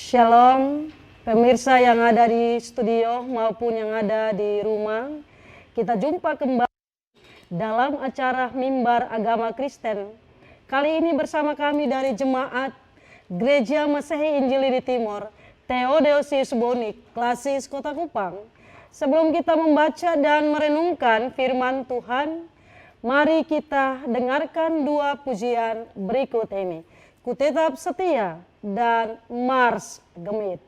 Shalom pemirsa yang ada di studio maupun yang ada di rumah. Kita jumpa kembali dalam acara Mimbar Agama Kristen. Kali ini bersama kami dari Jemaat Gereja Masehi Injili di Timor, Theodosius Bonik, Klasis Kota Kupang. Sebelum kita membaca dan merenungkan firman Tuhan, mari kita dengarkan dua pujian berikut ini. Ku tetap setia dan Mars Gemit.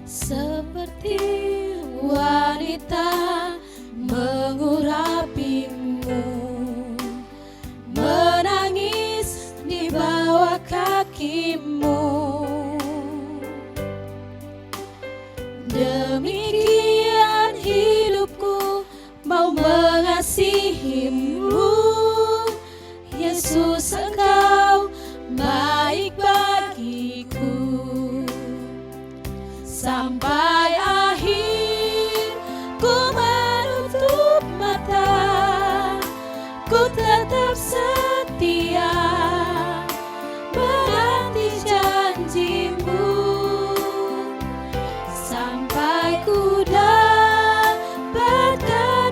Seperti wanita mengurapimu, menangis di bawah kakimu. Demikian hidupku mau mengasihimu, Yesus, Engkau baik bagiku. Sampai akhir ku menutup mata, ku tetap setia menanti janjimu. Sampai ku dapatkan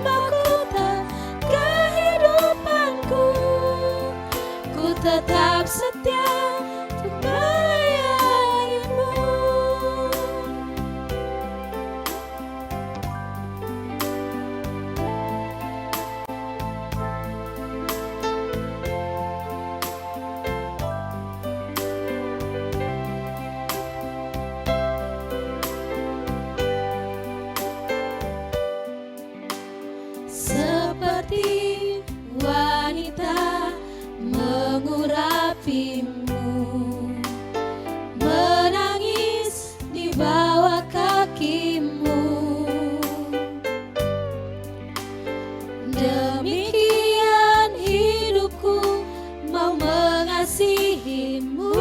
mahkota kehidupanku, ku tetap setia untuk melayanimu. Seperti wanita mengurapimu, menangis di bawah kakimu. Demikian hidupku mau mengasihimu,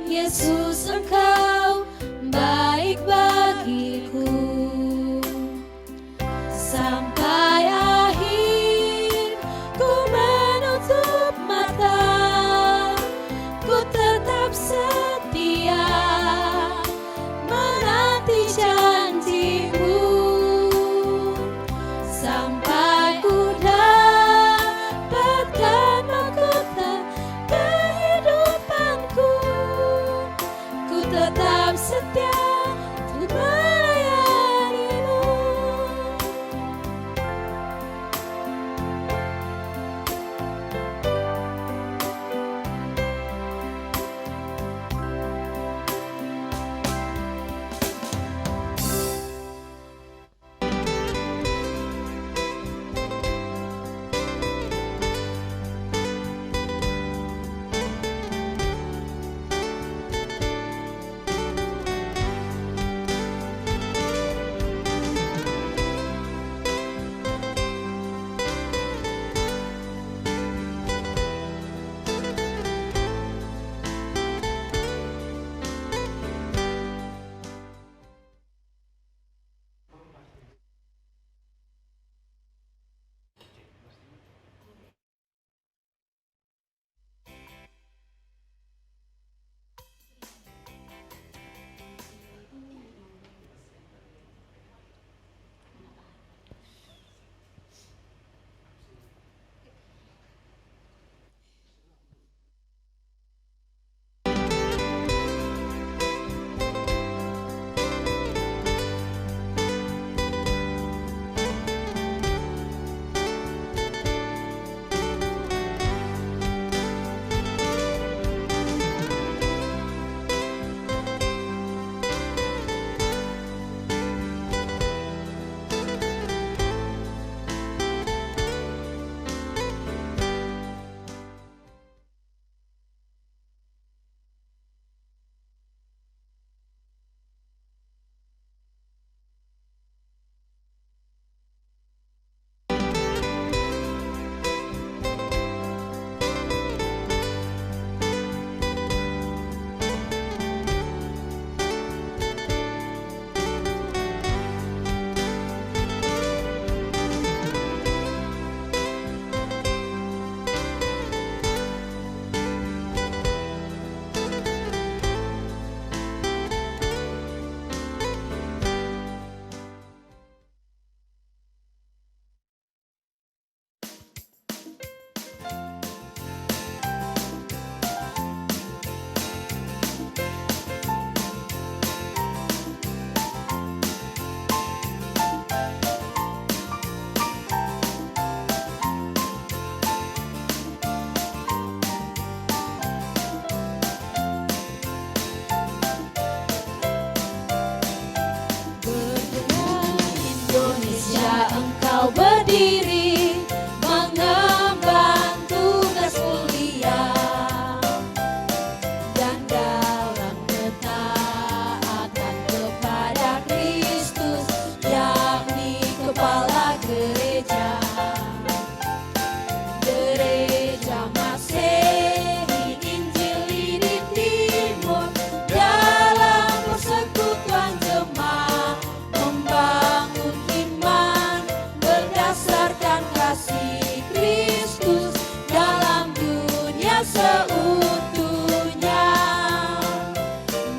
Yesus, Engkau baik bagiku. Sampai akhir ku menutup mata, ku tetap setia menanti janjimu. Sampai diri mengemban tugas mulia, dan dalam ketaatan kepada Kristus, yakni kepala gereja. Gereja Masehi Injili di Timur, dalam persekutuan jemaat membangun iman berdasarkan kasih Kristus dalam dunia seutuhnya.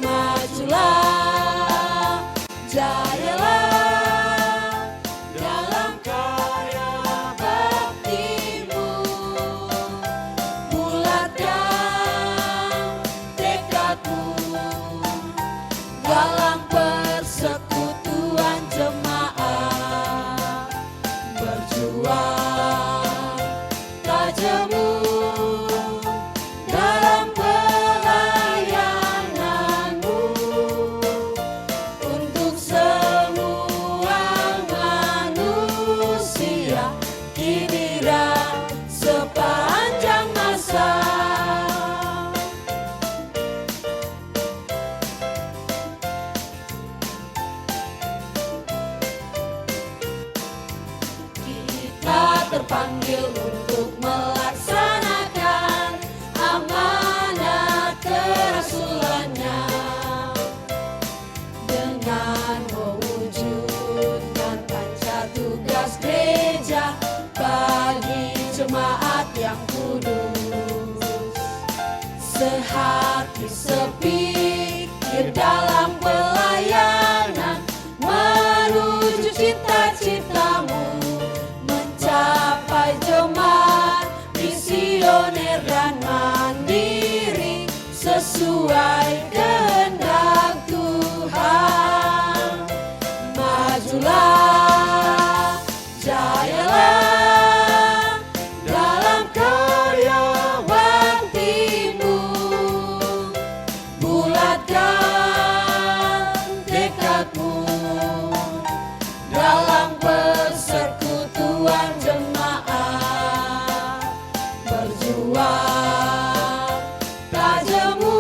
Majulah, jayalah dalam karya baktimu, bulatkan tekadmu dalam persekutuan jemaat, berjuang tajammu dalam pelayananmu untuk semua manusia kini dan sepanjang masa. Kita terpanggil untuk melaksanakan amanat kerasulannya dengan mewujudkan panca tugas gereja bagi jemaat yang kudus, sehati sepikir dalam pelayanan menuju cita-citamu, mencapai jemaat misioner dan mandiri sesuai kehendak Tuhan. Majulah, jayalah dalam karya baktimu, bulatkan tekadmu dalam persekutuan jemaat, berjuang tajammu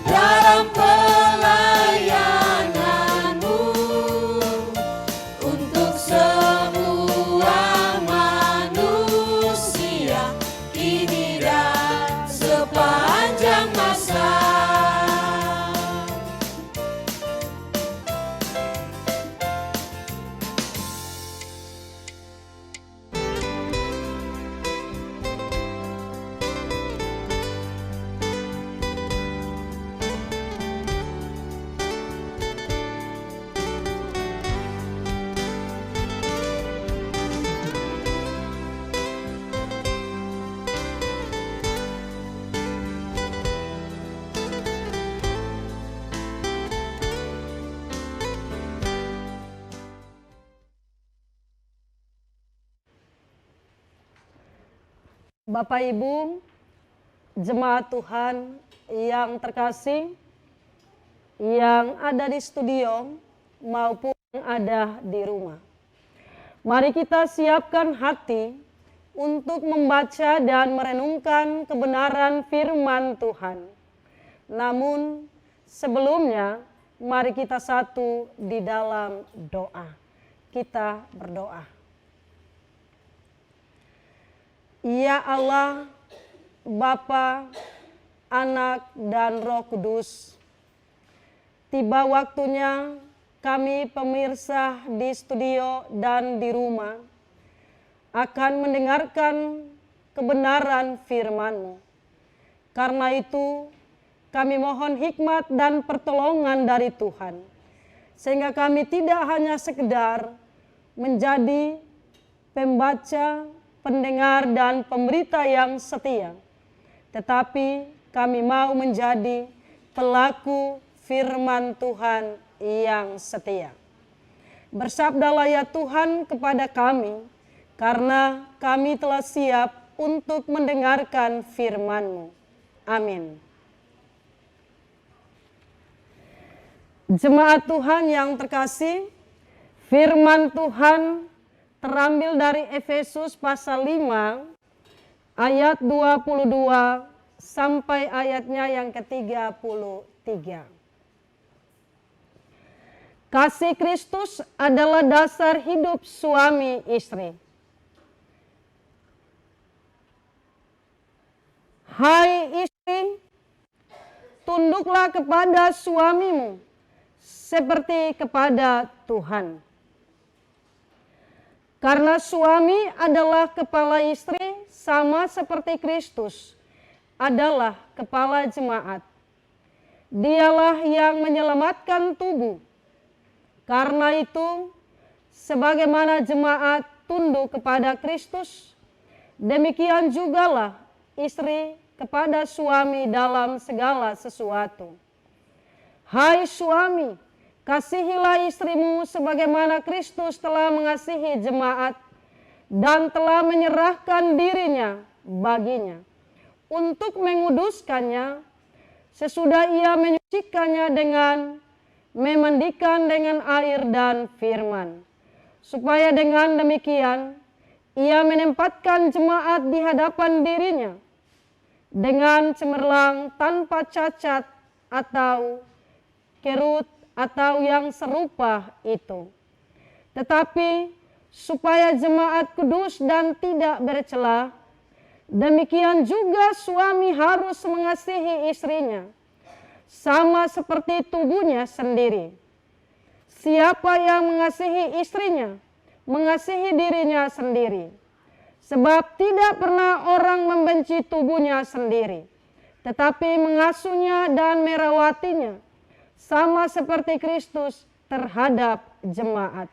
dalam pelayananmu untuk semua manusia kini dan sepanjang masa. Bapak Ibu, jemaat Tuhan yang terkasih, yang ada di studio maupun yang ada di rumah. Mari kita siapkan hati untuk membaca dan merenungkan kebenaran firman Tuhan. Namun sebelumnya, mari kita satu di dalam doa. Kita berdoa. Ya Allah, Bapa, Anak, dan Roh Kudus, tiba waktunya kami pemirsa di studio dan di rumah akan mendengarkan kebenaran firman-Mu. Karena itu, kami mohon hikmat dan pertolongan dari Tuhan, sehingga kami tidak hanya sekedar menjadi pembaca, pendengar, dan pemberita yang setia, tetapi kami mau menjadi pelaku firman Tuhan yang setia. Bersabdalah ya Tuhan kepada kami, karena kami telah siap untuk mendengarkan firman-Mu. Amin. Jemaat Tuhan yang terkasih, firman Tuhan terambil dari Efesus pasal 5 ayat 22 sampai ayatnya yang ke-33. Kasih Kristus adalah dasar hidup suami istri. Hai istri, tunduklah kepada suamimu seperti kepada Tuhan. Karena suami adalah kepala istri sama seperti Kristus adalah kepala jemaat. Dialah yang menyelamatkan tubuh. Karena itu, sebagaimana jemaat tunduk kepada Kristus, demikian jugalah istri kepada suami dalam segala sesuatu. Hai suami, kasihilah istrimu sebagaimana Kristus telah mengasihi jemaat dan telah menyerahkan dirinya baginya untuk menguduskannya sesudah ia menyucikannya dengan memandikan dengan air dan firman, supaya dengan demikian ia menempatkan jemaat di hadapan dirinya dengan cemerlang tanpa cacat atau kerut atau yang serupa itu. Tetapi supaya jemaat kudus dan tidak bercela, demikian juga suami harus mengasihi istrinya sama seperti tubuhnya sendiri. Siapa yang mengasihi istrinya, mengasihi dirinya sendiri. Sebab tidak pernah orang membenci tubuhnya sendiri, tetapi mengasuhnya dan merawatinya, sama seperti Kristus terhadap jemaat.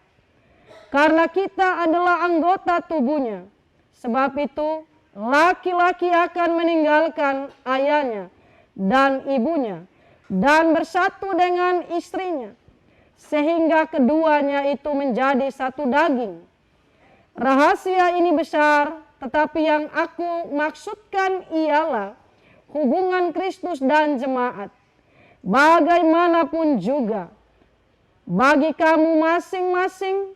Karena kita adalah anggota tubuhnya. Sebab itu, laki-laki akan meninggalkan ayahnya dan ibunya, dan bersatu dengan istrinya, sehingga keduanya itu menjadi satu daging. Rahasia ini besar, tetapi yang aku maksudkan ialah hubungan Kristus dan jemaat. Bagaimanapun juga, bagi kamu masing-masing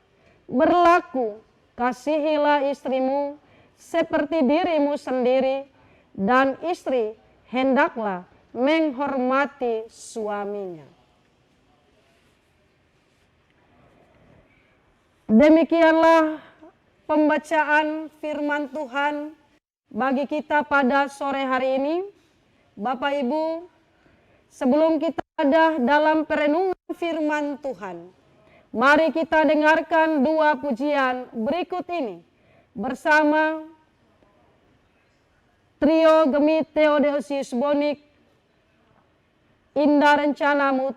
berlaku, kasihilah istrimu seperti dirimu sendiri, dan istri hendaklah menghormati suaminya. Demikianlah pembacaan firman Tuhan bagi kita pada sore hari ini. Bapak Ibu, sebelum kita ada dalam perenungan firman Tuhan, mari kita dengarkan dua pujian berikut ini bersama trio Gemit Theodosius Bonik, Indah Rencanamu,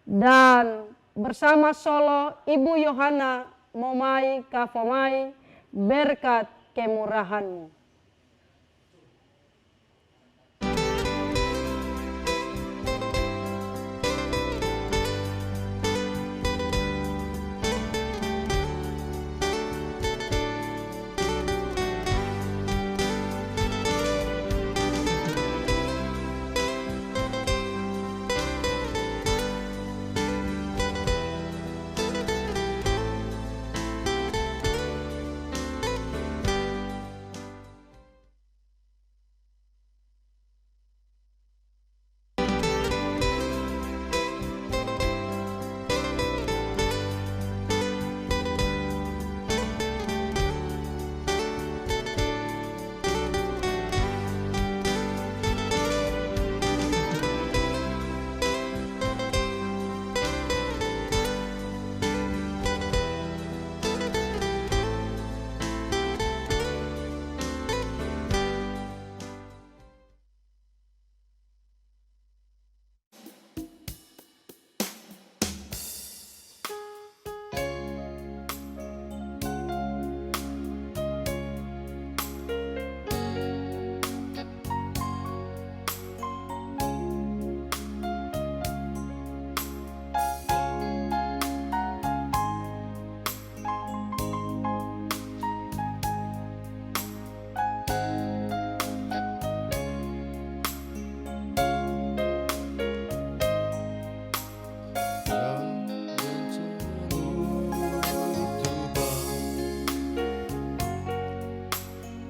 dan bersama solo Ibu Yohana Momai Kafomai, berkat kemurahanmu.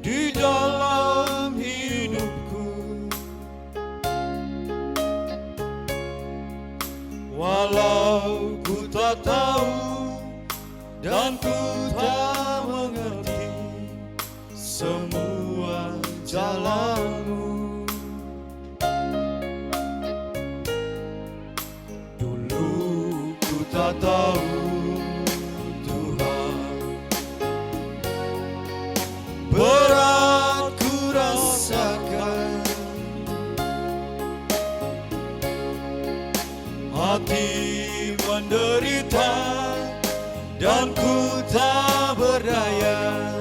di dalam hidupku. Walau ku tak tahu dan ku tak mengerti semua jalanmu, dulu ku tak tahu Tuhan, berat ku rasakan, hati menderita dan ku tak berdaya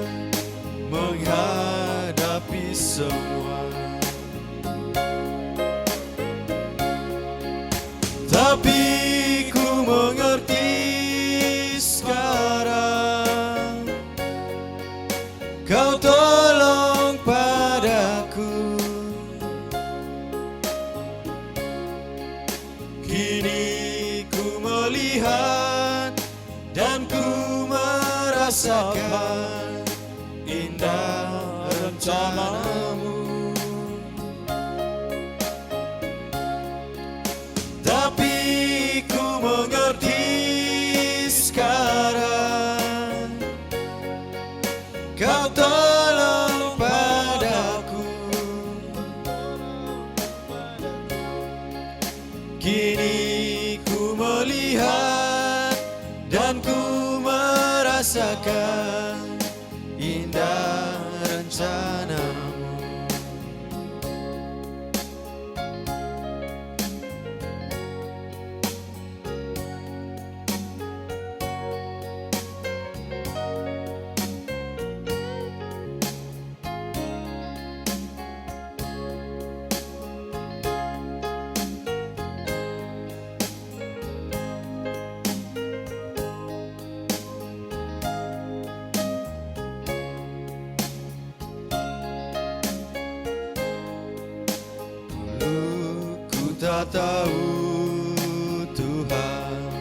menghadapi semua. Tapi ku mengerti sekarang, Kau tolong padaku. Kini ku melihat dan ku merasakan indah rencanamu. Tapi ku mengerti sekarang, Kau tolong padaku. Kini ku melihat dan ku merasakan indah rencanamu. Ku tak tahu Tuhan,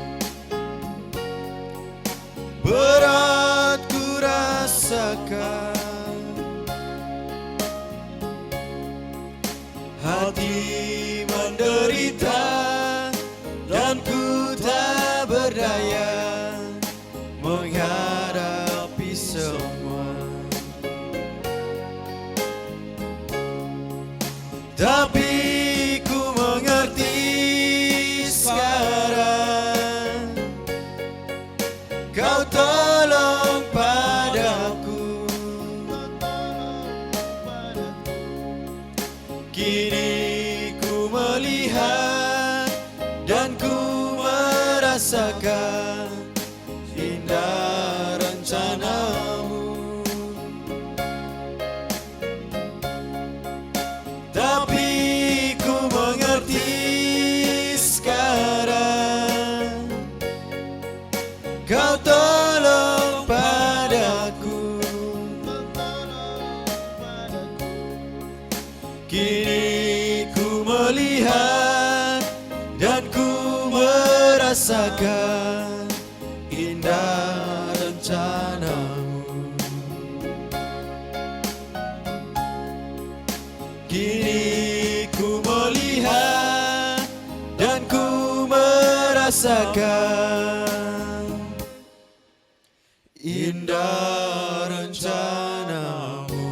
berat ku rasakan, hati menderita dan ku tak berdaya menghadapi semua. Tapi ku mengerti sekarang, Kau tolong padaku. Kini ku melihat dan ku merasakan indah rencanamu. Tapi ku mengerti sekarang, Kau tolong padaku. Kini ku melihat dan ku merasakan indah rencanamu. Kini ku melihat dan ku merasakan indah rencanamu.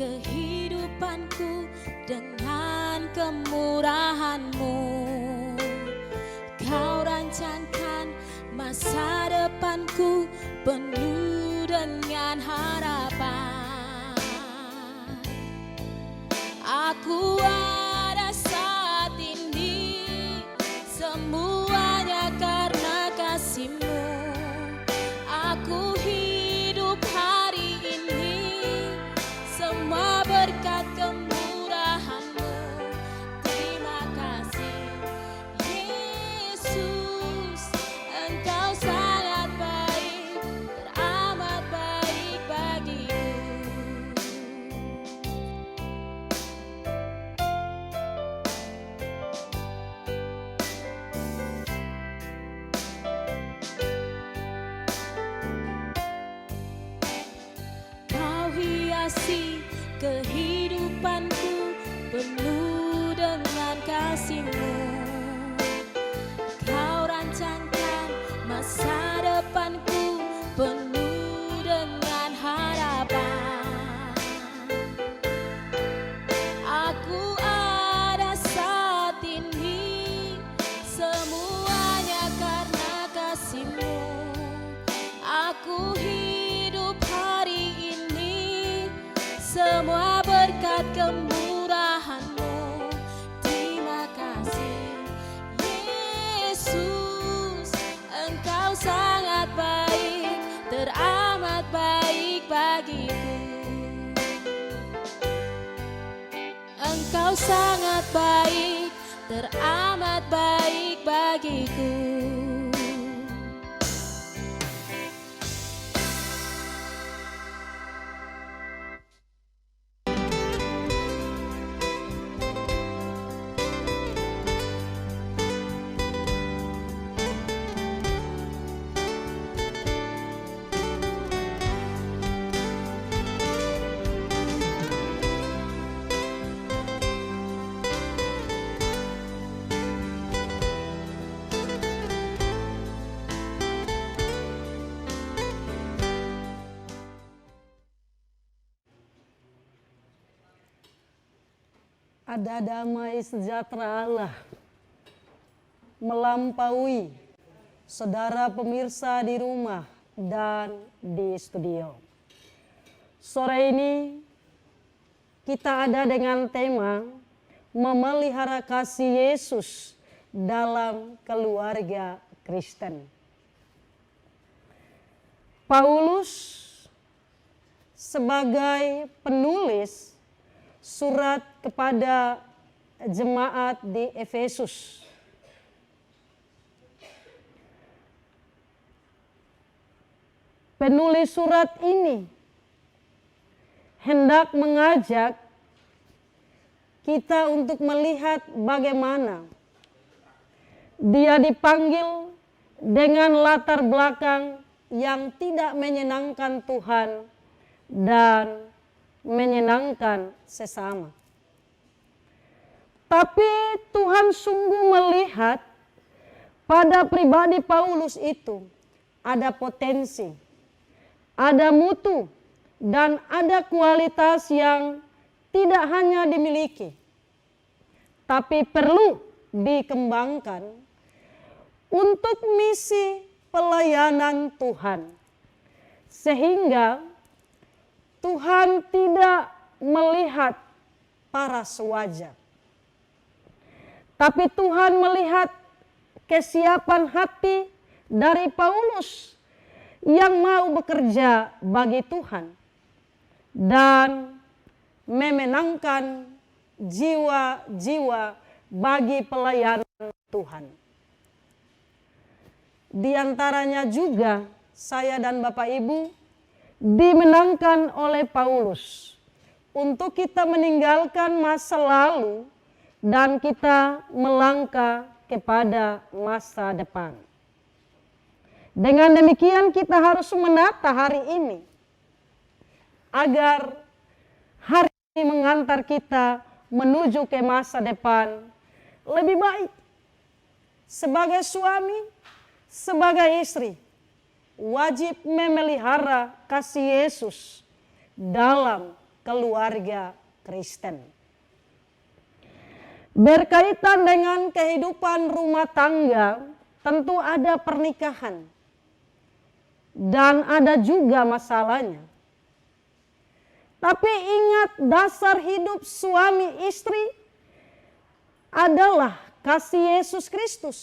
kehidupanku dengan kemurahan-Mu. Kau rancangkan masa depanku penuh dengan harapan. Aku ada saat ini semuanya karena kasih-Mu. Aku hidup hari ini semua berkat kemurahan-Mu. Terima kasih Yesus, Engkau sangat baik, teramat baik bagiku. Kau hiasi kehidupanku penuh dengan kasih-Mu. Kau rancangkan masa depanku penuh dengan harapan. Aku ada saat ini semuanya karena kasih-Mu. Aku hidup hari ini semua berkat kemurahan-Mu. Terima kasih Yesus, Engkau sangat baik, teramat baik bagiku. Engkau sangat baik, teramat baik bagiku. Ada damai sejahtera Allah melampaui saudara pemirsa di rumah dan di studio. Sore ini kita ada dengan tema memelihara kasih Yesus dalam keluarga Kristen. Paulus sebagai penulis surat kepada jemaat di Efesus penulis surat ini hendak mengajak kita untuk melihat bagaimana dia dipanggil dengan latar belakang yang tidak menyenangkan Tuhan dan menyenangkan sesama. Tapi Tuhan sungguh melihat pada pribadi Paulus itu ada potensi, ada mutu, dan ada kualitas yang tidak hanya dimiliki, tapi perlu dikembangkan untuk misi pelayanan Tuhan. Sehingga Tuhan tidak melihat paras wajah, tapi Tuhan melihat kesiapan hati dari Paulus yang mau bekerja bagi Tuhan dan memenangkan jiwa-jiwa bagi pelayanan Tuhan. Di antaranya juga saya dan Bapak Ibu dimenangkan oleh Paulus untuk kita meninggalkan masa lalu dan kita melangkah kepada masa depan. Dengan demikian kita harus menata hari ini agar hari ini mengantar kita menuju ke masa depan lebih baik. Sebagai suami, sebagai istri, wajib memelihara kasih Yesus dalam keluarga Kristen. Berkaitan dengan kehidupan rumah tangga, tentu ada pernikahan dan ada juga masalahnya. Tapi ingat, dasar hidup suami istri adalah kasih Yesus Kristus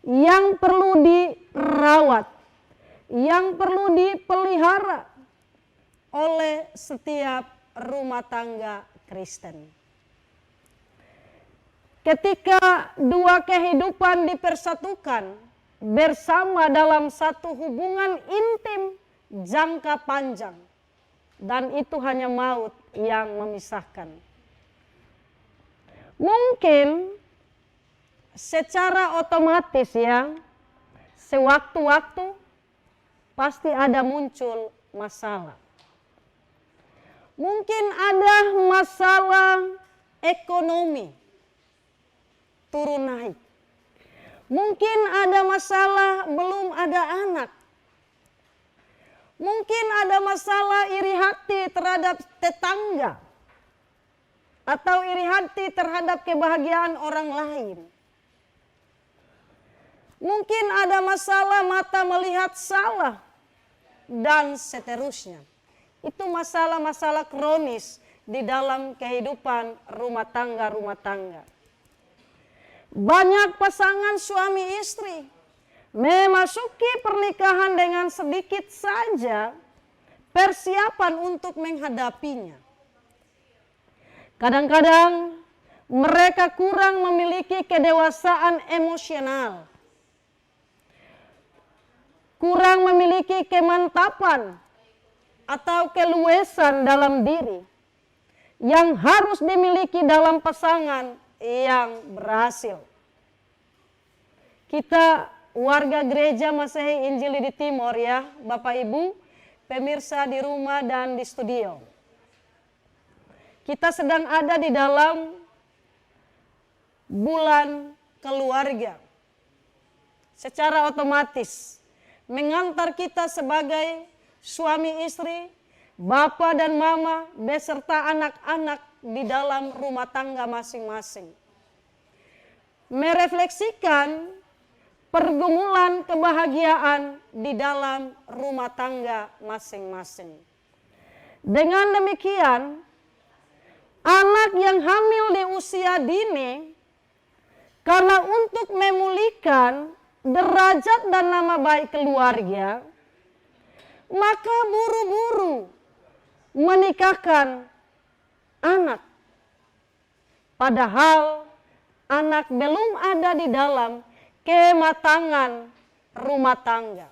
yang perlu dirawat, yang perlu dipelihara oleh setiap rumah tangga Kristen. Ketika dua kehidupan dipersatukan bersama dalam satu hubungan intim jangka panjang, dan itu hanya maut yang memisahkan. Mungkin secara otomatis ya, sewaktu-waktu pasti ada muncul masalah. Mungkin ada masalah ekonomi turun naik. Mungkin ada masalah belum ada anak. Mungkin ada masalah iri hati terhadap tetangga. Atau iri hati terhadap kebahagiaan orang lain. Mungkin ada masalah mata melihat salah. Dan seterusnya. Itu masalah-masalah kronis di dalam kehidupan rumah tangga. Banyak pasangan suami istri memasuki pernikahan dengan sedikit saja persiapan untuk menghadapinya. Kadang-kadang mereka kurang memiliki kedewasaan emosional, kurang memiliki kemantapan atau keluasan dalam diri yang harus dimiliki dalam pasangan yang berhasil. Kita warga gereja Masehi Injili di Timor ya, Bapak Ibu, pemirsa di rumah dan di studio. Kita sedang ada di dalam bulan keluarga. Secara otomatis mengantar kita sebagai suami istri, bapak dan mama beserta anak-anak di dalam rumah tangga masing-masing. Merefleksikan pergumulan kebahagiaan di dalam rumah tangga masing-masing. Dengan demikian, anak yang hamil di usia dini, karena untuk memulihkan derajat dan nama baik keluarga, maka buru-buru menikahkan anak. Padahal anak belum ada di dalam kematangan rumah tangga.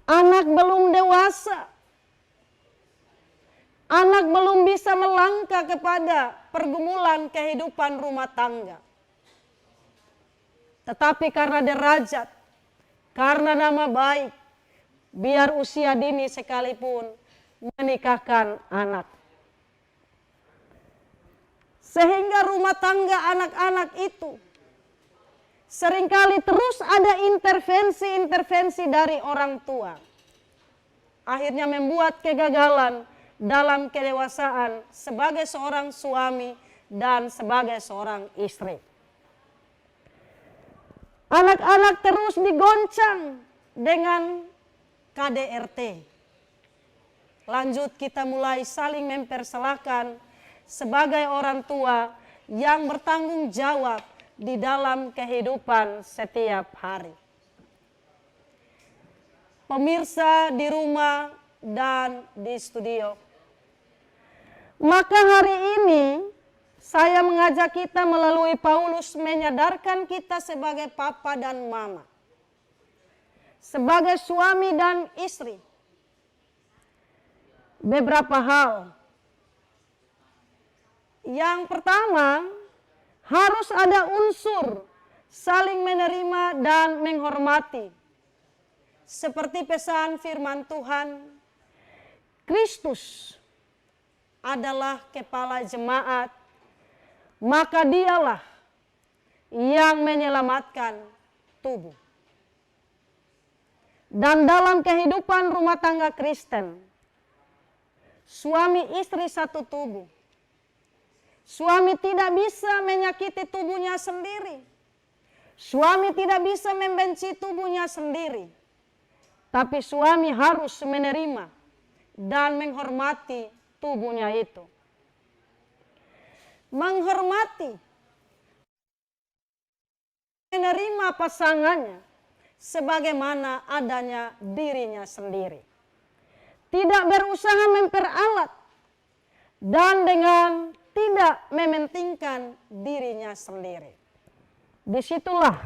Anak belum dewasa. Anak belum bisa melangkah kepada pergumulan kehidupan rumah tangga. Tetapi karena derajat, karena nama baik, biar usia dini sekalipun menikahkan anak. Sehingga rumah tangga anak-anak itu seringkali terus ada intervensi-intervensi dari orang tua. Akhirnya membuat kegagalan dalam kedewasaan sebagai seorang suami dan sebagai seorang istri. Anak-anak terus digoncang dengan KDRT. Lanjut kita mulai saling mempersalahkan sebagai orang tua yang bertanggung jawab di dalam kehidupan setiap hari. Pemirsa di rumah dan di studio. Maka hari ini saya mengajak kita melalui Paulus menyadarkan kita sebagai papa dan mama. Sebagai suami dan istri. Beberapa hal. Yang pertama, harus ada unsur saling menerima dan menghormati. Seperti pesan firman Tuhan, Kristus adalah kepala jemaat, maka dialah yang menyelamatkan tubuh. Dan dalam kehidupan rumah tangga Kristen, suami istri satu tubuh. Suami tidak bisa menyakiti tubuhnya sendiri. Suami tidak bisa membenci tubuhnya sendiri. Tapi suami harus menerima dan menghormati tubuhnya itu. Menghormati, menerima pasangannya sebagaimana adanya dirinya sendiri. Tidak berusaha memperalat dan dengan tidak mementingkan dirinya sendiri. Disitulah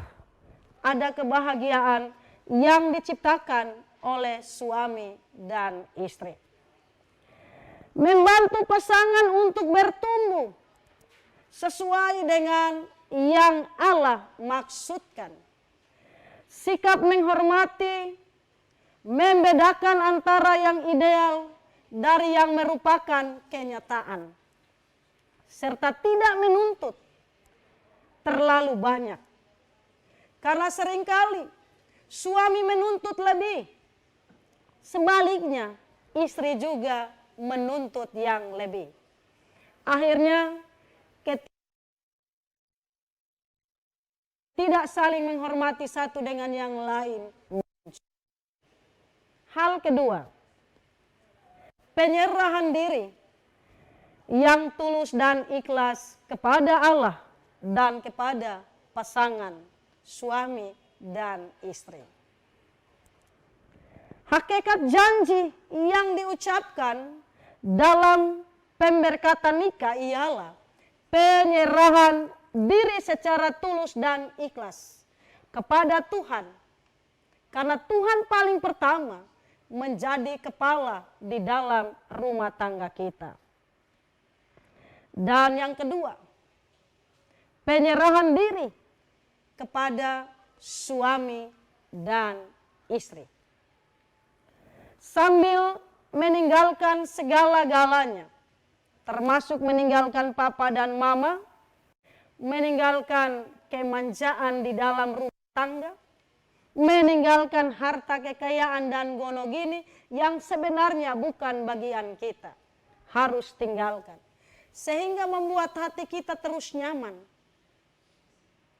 ada kebahagiaan yang diciptakan oleh suami dan istri. Membantu pasangan untuk bertumbuh sesuai dengan yang Allah maksudkan. Sikap menghormati, membedakan antara yang ideal dari yang merupakan kenyataan, serta tidak menuntut terlalu banyak. Karena seringkali suami menuntut lebih, sebaliknya istri juga menuntut yang lebih. Akhirnya tidak saling menghormati satu dengan yang lain. Hal kedua, penyerahan diri yang tulus dan ikhlas kepada Allah dan kepada pasangan suami dan istri. Hakikat janji yang diucapkan dalam pemberkatan nikah ialah penyerahan diri secara tulus dan ikhlas kepada Tuhan. Karena Tuhan paling pertama menjadi kepala di dalam rumah tangga kita. Dan yang kedua, penyerahan diri kepada suami dan istri. Sambil meninggalkan segala-galanya, termasuk meninggalkan papa dan mama, meninggalkan kemanjaan di dalam rumah tangga, meninggalkan harta kekayaan dan gonogini yang sebenarnya bukan bagian kita. Harus tinggalkan. Sehingga membuat hati kita terus nyaman.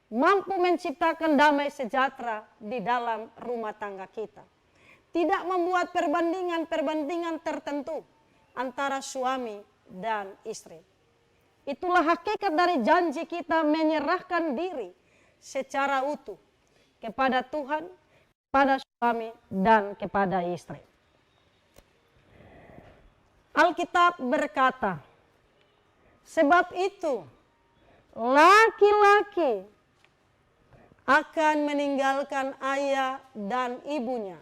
Mampu menciptakan damai sejahtera di dalam rumah tangga kita. Tidak membuat perbandingan-perbandingan tertentu antara suami dan istri. Itulah hakikat dari janji kita menyerahkan diri secara utuh kepada Tuhan, kepada suami, dan kepada istri. Alkitab berkata, sebab itu laki-laki akan meninggalkan ayah dan ibunya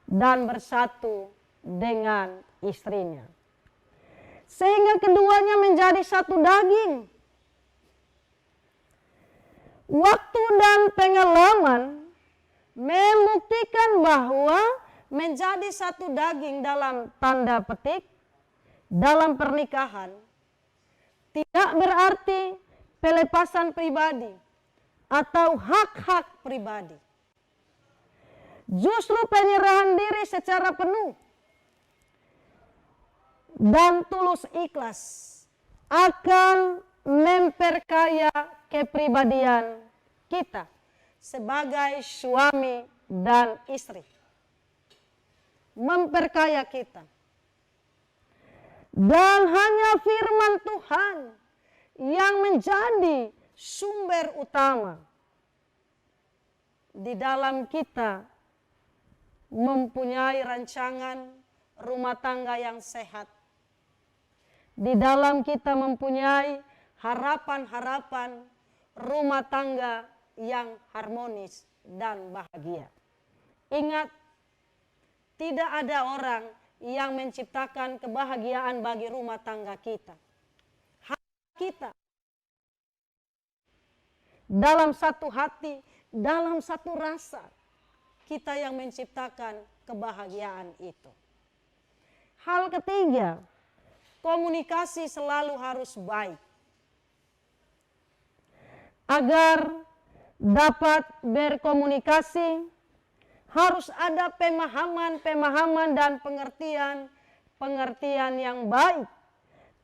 dan bersatu dengan istrinya, sehingga keduanya menjadi satu daging. Waktu dan pengalaman membuktikan bahwa menjadi satu daging dalam tanda petik dalam pernikahan tidak berarti pelepasan pribadi atau hak-hak pribadi. Justru penyerahan diri secara penuh dan tulus ikhlas akan memperkaya kepribadian kita sebagai suami dan istri. Memperkaya kita. Dan hanya firman Tuhan yang menjadi sumber utama di dalam kita mempunyai rancangan rumah tangga yang sehat. Di dalam kita mempunyai harapan-harapan rumah tangga yang harmonis dan bahagia. Ingat, tidak ada orang yang menciptakan kebahagiaan bagi rumah tangga kita. Hati kita dalam satu hati, dalam satu rasa, kita yang menciptakan kebahagiaan itu. Hal ketiga, komunikasi selalu harus baik. Agar dapat berkomunikasi, harus ada pemahaman dan pengertian pengertian yang baik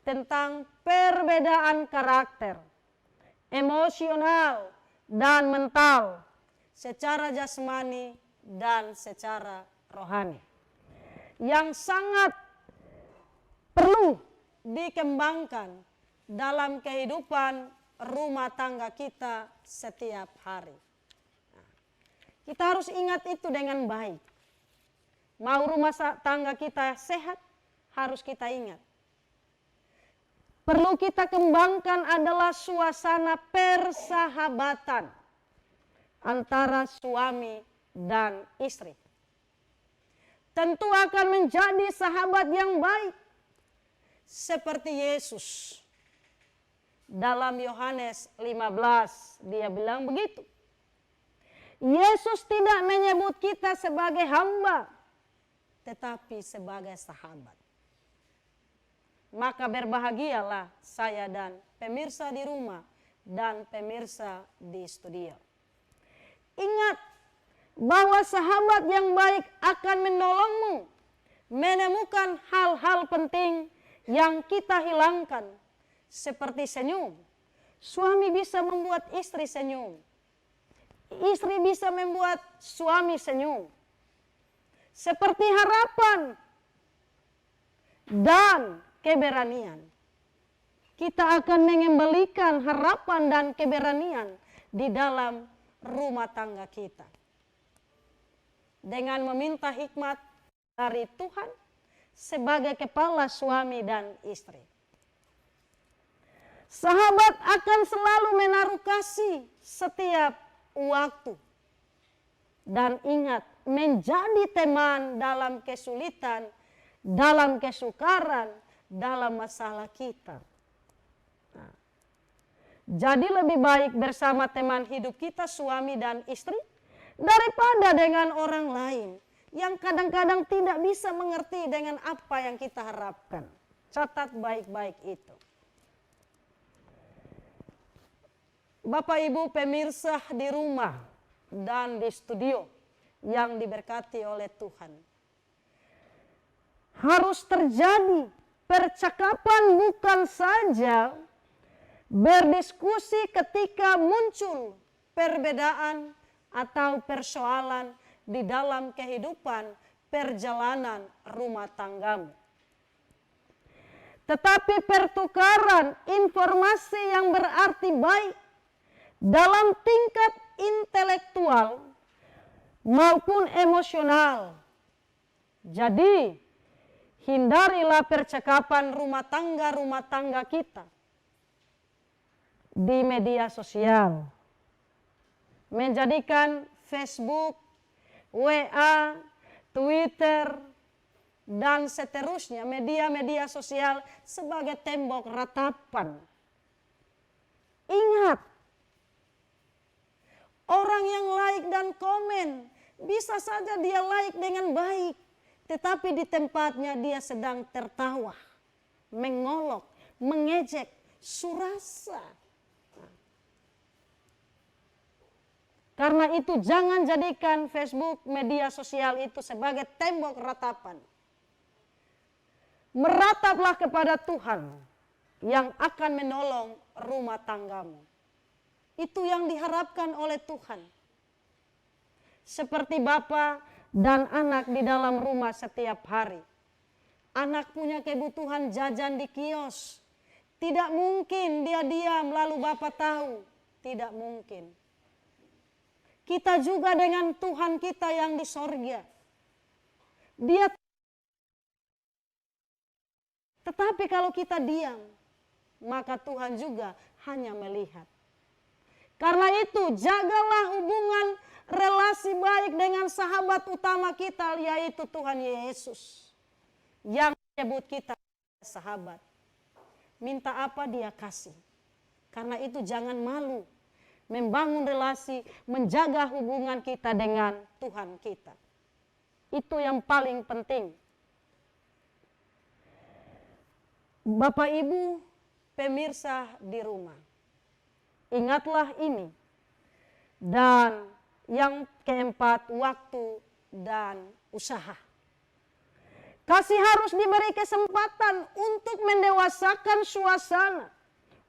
tentang perbedaan karakter, emosional, dan mental, secara jasmani dan secara rohani, yang sangat perlu dikembangkan dalam kehidupan rumah tangga kita setiap hari. Kita harus ingat itu dengan baik. Mau rumah tangga kita sehat, harus kita ingat. Perlu kita kembangkan adalah suasana persahabatan antara suami dan istri. Tentu akan menjadi sahabat yang baik seperti Yesus. Dalam Yohanes 15 dia bilang begitu. Yesus tidak menyebut kita sebagai hamba, tetapi sebagai sahabat. Maka berbahagialah saya dan pemirsa di rumah dan pemirsa di studio. Ingat bahwa sahabat yang baik akan menolongmu menemukan hal-hal penting yang kita hilangkan, seperti senyum. Suami bisa membuat istri senyum. Istri bisa membuat suami senyum. Seperti harapan dan keberanian. Kita akan mengembalikan harapan dan keberanian di dalam rumah tangga kita. Dengan meminta hikmat dari Tuhan sebagai kepala suami dan istri. Sahabat akan selalu menaruh kasih setiap waktu. Dan ingat, menjadi teman dalam kesulitan, dalam kesukaran, dalam masalah kita. Nah, jadi lebih baik bersama teman hidup kita, suami dan istri, daripada dengan orang lain yang kadang-kadang tidak bisa mengerti dengan apa yang kita harapkan. Catat baik-baik itu. Bapak Ibu pemirsa di rumah dan di studio yang diberkati oleh Tuhan. Harus terjadi percakapan, bukan saja berdiskusi ketika muncul perbedaan atau persoalan di dalam kehidupan perjalanan rumah tanggamu. Tetapi pertukaran informasi yang berarti baik dalam tingkat intelektual maupun emosional. Jadi, hindarilah percakapan rumah tangga kita di media sosial. Menjadikan Facebook, WA, Twitter, dan seterusnya media-media sosial sebagai tembok ratapan. Ingat, orang yang like dan komen bisa saja dia like dengan baik, tetapi di tempatnya dia sedang tertawa, mengolok, mengejek, surasa. Karena itu jangan jadikan Facebook, media sosial itu sebagai tembok ratapan. Merataplah kepada Tuhan yang akan menolong rumah tanggamu. Itu yang diharapkan oleh Tuhan. Seperti bapa dan anak di dalam rumah setiap hari. Anak punya kebutuhan jajan di kios. Tidak mungkin dia diam lalu bapa tahu. Tidak mungkin. Kita juga dengan Tuhan kita yang di sorga. Dia, tetapi kalau kita diam, maka Tuhan juga hanya melihat. Karena itu jagalah hubungan relasi baik dengan sahabat utama kita, yaitu Tuhan Yesus. Yang menyebut kita sahabat. Minta apa dia kasih. Karena itu jangan malu. Membangun relasi, menjaga hubungan kita dengan Tuhan kita. Itu yang paling penting. Bapak Ibu pemirsa di rumah, ingatlah ini. Dan yang keempat, waktu dan usaha. Kasih harus diberi kesempatan untuk mendewasakan suasana.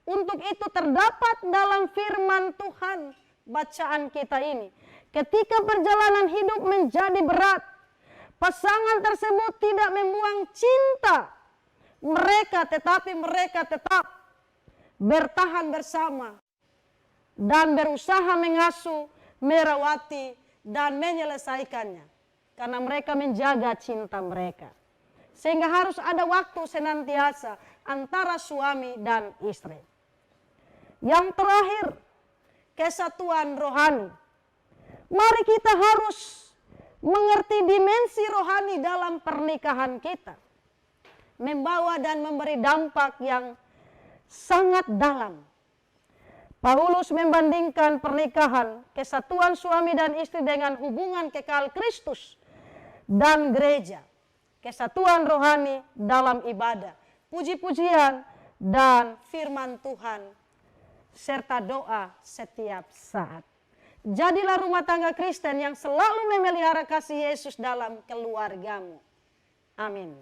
Untuk itu terdapat dalam firman Tuhan bacaan kita ini. Ketika perjalanan hidup menjadi berat, pasangan tersebut tidak membuang cinta mereka, tetapi mereka tetap bertahan bersama dan berusaha mengasuh, merawati, dan menyelesaikannya. Karena mereka menjaga cinta mereka. Sehingga harus ada waktu senantiasa antara suami dan istri. Yang terakhir, kesatuan rohani. Mari kita harus mengerti dimensi rohani dalam pernikahan kita. Membawa dan memberi dampak yang sangat dalam. Paulus membandingkan pernikahan, kesatuan suami dan istri dengan hubungan kekal Kristus dan gereja. Kesatuan rohani dalam ibadah, puji-pujian, dan firman Tuhan, serta doa setiap saat. Jadilah rumah tangga Kristen yang selalu memelihara kasih Yesus dalam keluargamu. Amin.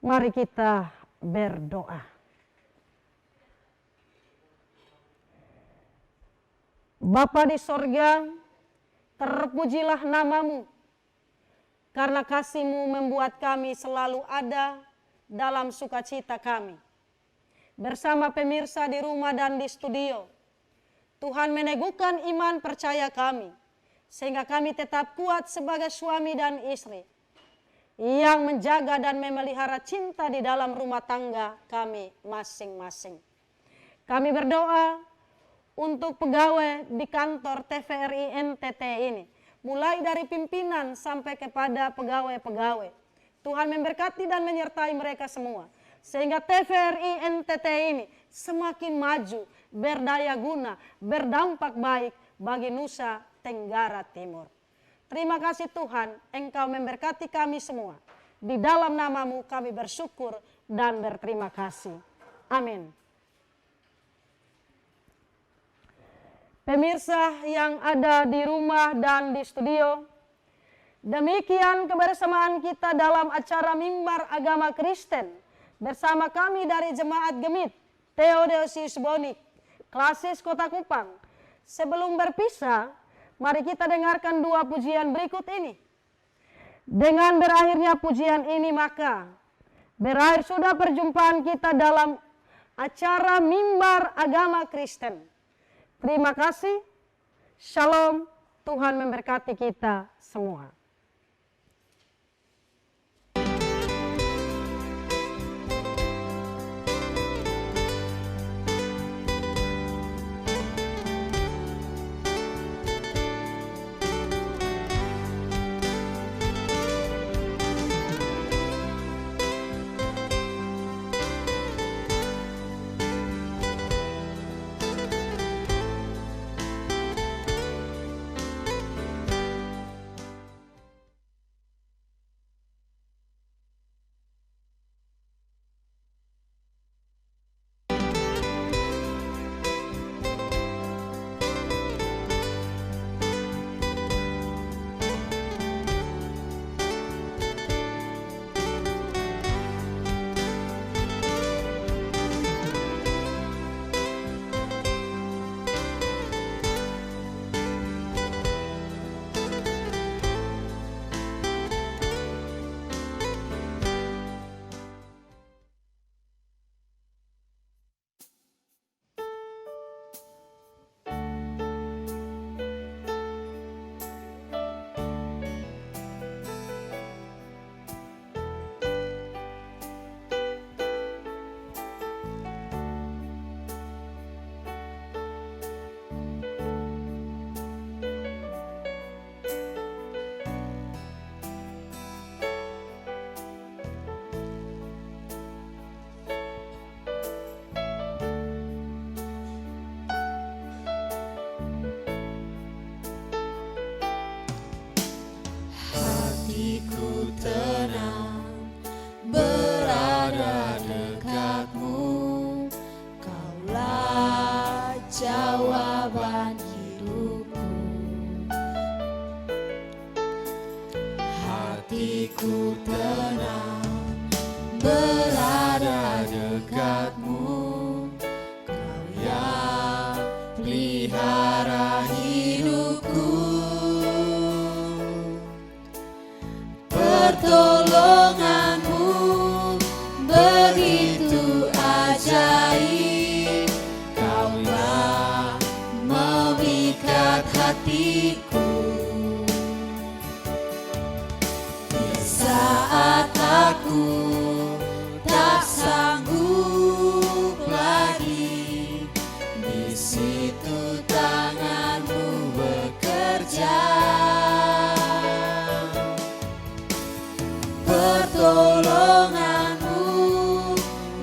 Mari kita berdoa. Bapa di sorga, terpujilah namamu. Karena kasih-Mu membuat kami selalu ada dalam sukacita kami. Bersama pemirsa di rumah dan di studio, Tuhan meneguhkan iman percaya kami, sehingga kami tetap kuat sebagai suami dan istri, yang menjaga dan memelihara cinta di dalam rumah tangga kami masing-masing. Kami berdoa untuk pegawai di kantor TVRI NTT ini, mulai dari pimpinan sampai kepada pegawai-pegawai. Tuhan memberkati dan menyertai mereka semua. Sehingga TVRI NTT ini semakin maju, berdaya guna, berdampak baik bagi Nusa Tenggara Timur. Terima kasih Tuhan, Engkau memberkati kami semua. Di dalam namamu kami bersyukur dan berterima kasih. Amin. Pemirsa yang ada di rumah dan di studio, demikian kebersamaan kita dalam acara Mimbar Agama Kristen bersama kami dari Jemaat Gemit Theodosius Bonik, Klasis Kota Kupang. Sebelum berpisah, mari kita dengarkan dua pujian berikut ini. Dengan berakhirnya pujian ini maka berakhir sudah perjumpaan kita dalam acara Mimbar Agama Kristen. Terima kasih. Shalom. Tuhan memberkati kita semua. jawaban hidupku. hatiku tenang berada dekatmu. Kau yang pelihara hidupku, pertolonganmu begitu ajaib. Kaulah memikat hatiku di saat aku tak sanggup lagi. Di situ tanganmu bekerja, pertolonganmu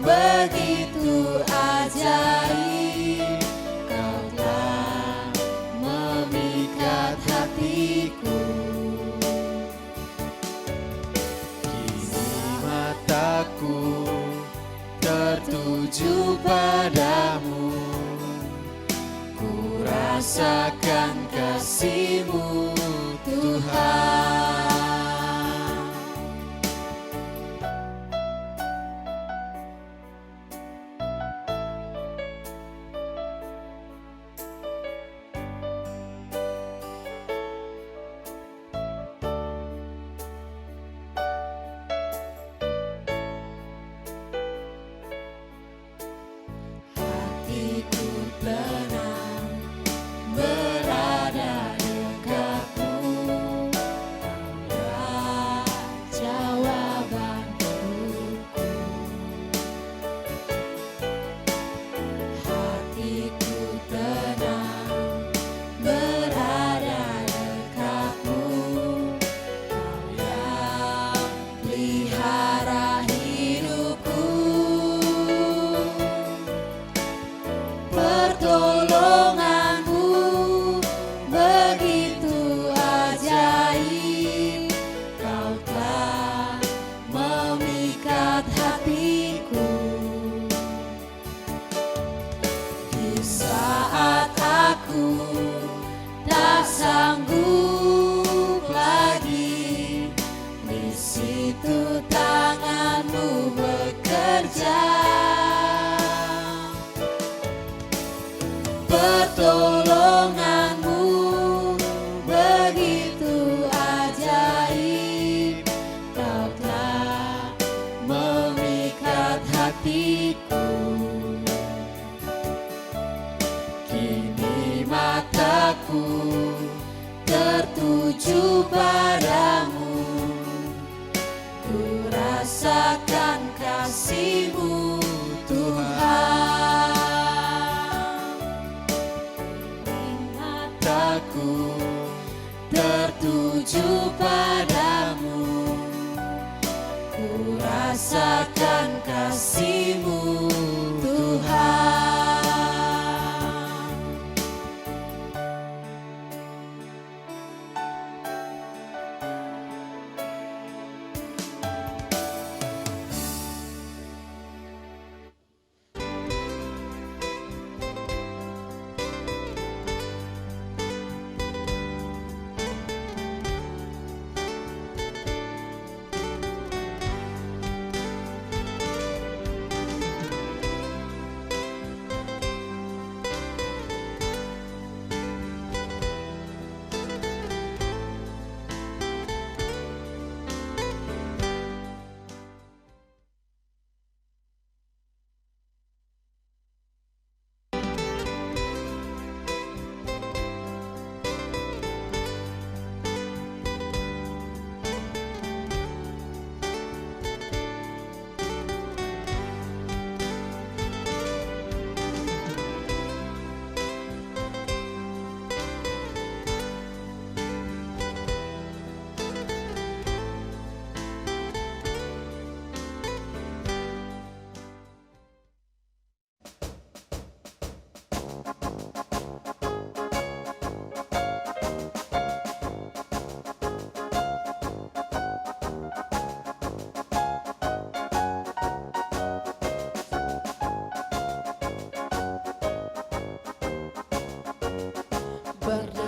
begitu ajaib. Kau telah memikat hatiku. Kini mataku tertuju padamu, ku rasakan kasih-Mu Tuhan. Hatiku tenang berada dekatmu. Kaulah jawaban hidupku. Hatiku tenang berada dekatmu. Kau yang pelihara hidupku, pertolonganmu begitu ajaib. Kau telah memikat hatiku di saat aku tak sanggup lagi. Di situ tanganmu bekerja, pertolonganmu begitu ajaib. Kau telah memikat hatiku. Kini mataku tertuju padamu, ku rasakan kasih-Mu Tuhan. Mataku tertuju padamu, ku rasakan kasih-Mu Tuhan.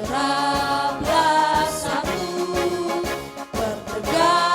Berderaplah satu, bertegar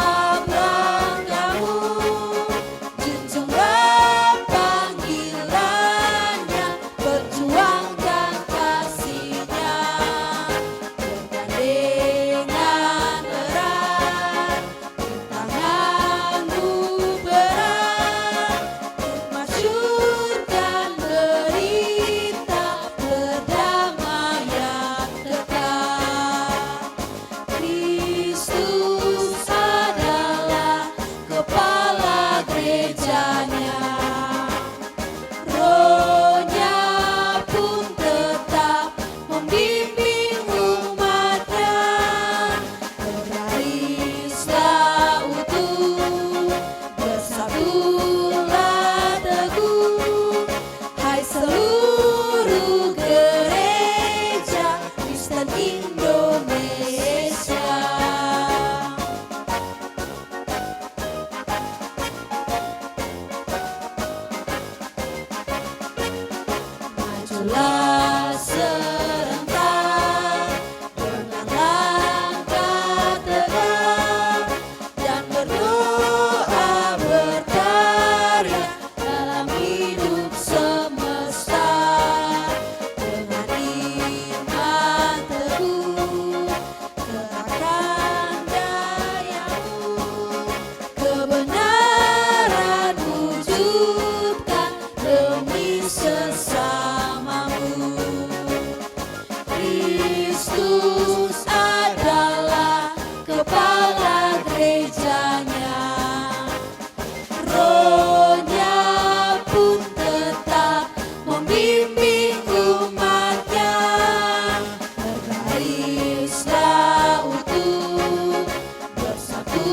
Majulah serentak dengan langkah tegak dan berdoa berkarya dalam hidup semesta dengan iman teguh gerakan dayamu kebenaran wujudkan demi sesamamu. Kristus adalah kepala gerejanya, Roh-Nya pun tetap membimbing umatnya. Bergarislah utuh, bersatu